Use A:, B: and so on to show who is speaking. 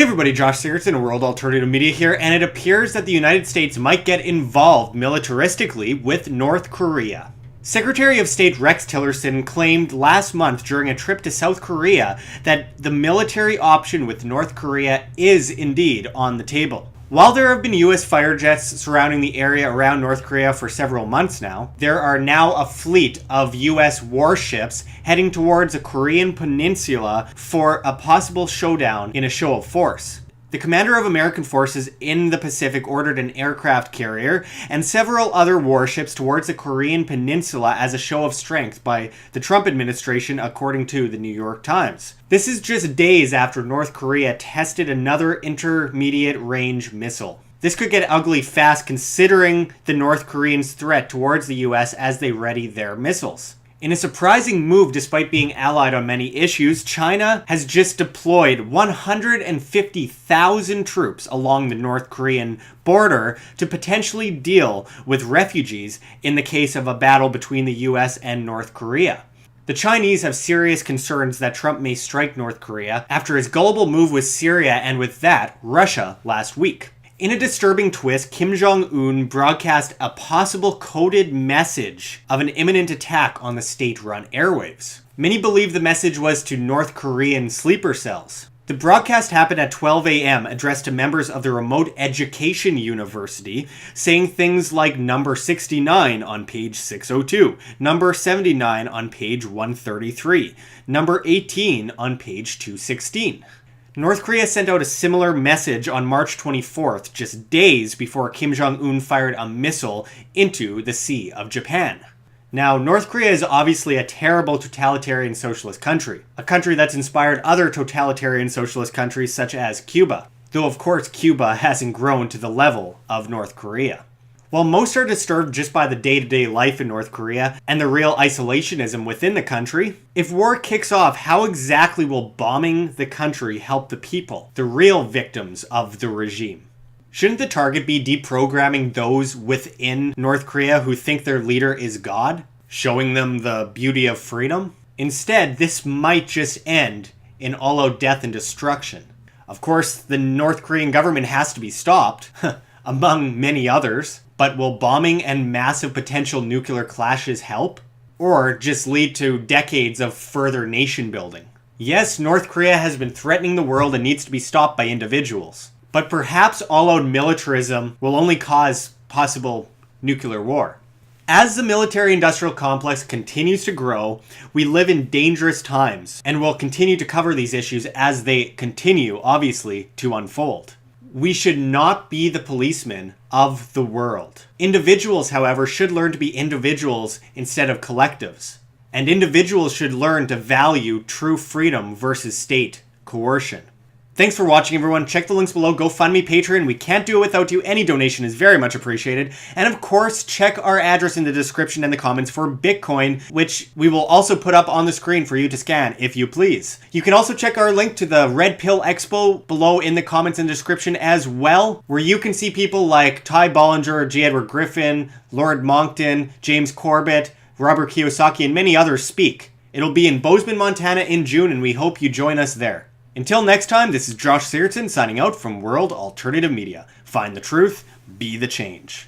A: Hey everybody, Josh Sigurdson, World Alternative Media here, and it appears that the United States might get involved militaristically with North Korea. Secretary of State Rex Tillerson claimed last month during a trip to South Korea that the military option with North Korea is indeed on the table. While there have been US fighter jets surrounding the area around North Korea for several months now, there are now a fleet of US warships heading towards the Korean peninsula for a possible showdown in a show of force. The commander of American forces in the Pacific ordered an aircraft carrier and several other warships towards the Korean peninsula as a show of strength by the Trump administration, according to the New York Times. This is just days after North Korea tested another intermediate range missile. This could get ugly fast considering the North Koreans' threat towards the US as they ready their missiles. In a surprising move, despite being allied on many issues, China has just deployed 150,000 troops along the North Korean border to potentially deal with refugees in the case of a battle between the US and North Korea. The Chinese have serious concerns that Trump may strike North Korea after his gullible move with Syria and with that, Russia last week. In a disturbing twist, Kim Jong-un broadcast a possible coded message of an imminent attack on the state-run airwaves. Many believe the message was to North Korean sleeper cells. The broadcast happened at 12 a.m., addressed to members of the Remote Education University, saying things like number 69 on page 602, number 79 on page 133, number 18 on page 216. North Korea sent out a similar message on March 24th, just days before Kim Jong-un fired a missile into the Sea of Japan. Now, North Korea is obviously a terrible totalitarian socialist country, a country that's inspired other totalitarian socialist countries such as Cuba, though of course Cuba hasn't grown to the level of North Korea. While most are disturbed just by the day-to-day life in North Korea and the real isolationism within the country, if war kicks off, how exactly will bombing the country help the people, the real victims of the regime? Shouldn't the target be deprogramming those within North Korea who think their leader is God, showing them the beauty of freedom? Instead, this might just end in all-out death and destruction. Of course, the North Korean government has to be stopped, among many others. But will bombing and massive potential nuclear clashes help? Or just lead to decades of further nation building? Yes, North Korea has been threatening the world and needs to be stopped by individuals. But perhaps all-out militarism will only cause possible nuclear war. As the military-industrial complex continues to grow, we live in dangerous times and will continue to cover these issues as they continue, obviously, to unfold. We should not be the policemen of the world. Individuals, however, should learn to be individuals instead of collectives. And individuals should learn to value true freedom versus state coercion. Thanks for watching, everyone. Check the links below. GoFundMe, Patreon. We can't do it without you. Any donation is very much appreciated. And of course, check our address in the description and the comments for Bitcoin, which we will also put up on the screen for you to scan, if you please. You can also check our link to the Red Pill Expo below in the comments and description as well, where you can see people like Ty Bollinger, J. Edward Griffin, Lord Monckton, James Corbett, Robert Kiyosaki, and many others speak. It'll be in Bozeman, Montana in June, and we hope you join us there. Until next time, this is Josh Sigurdson signing out from World Alternative Media. Find the truth, be the change.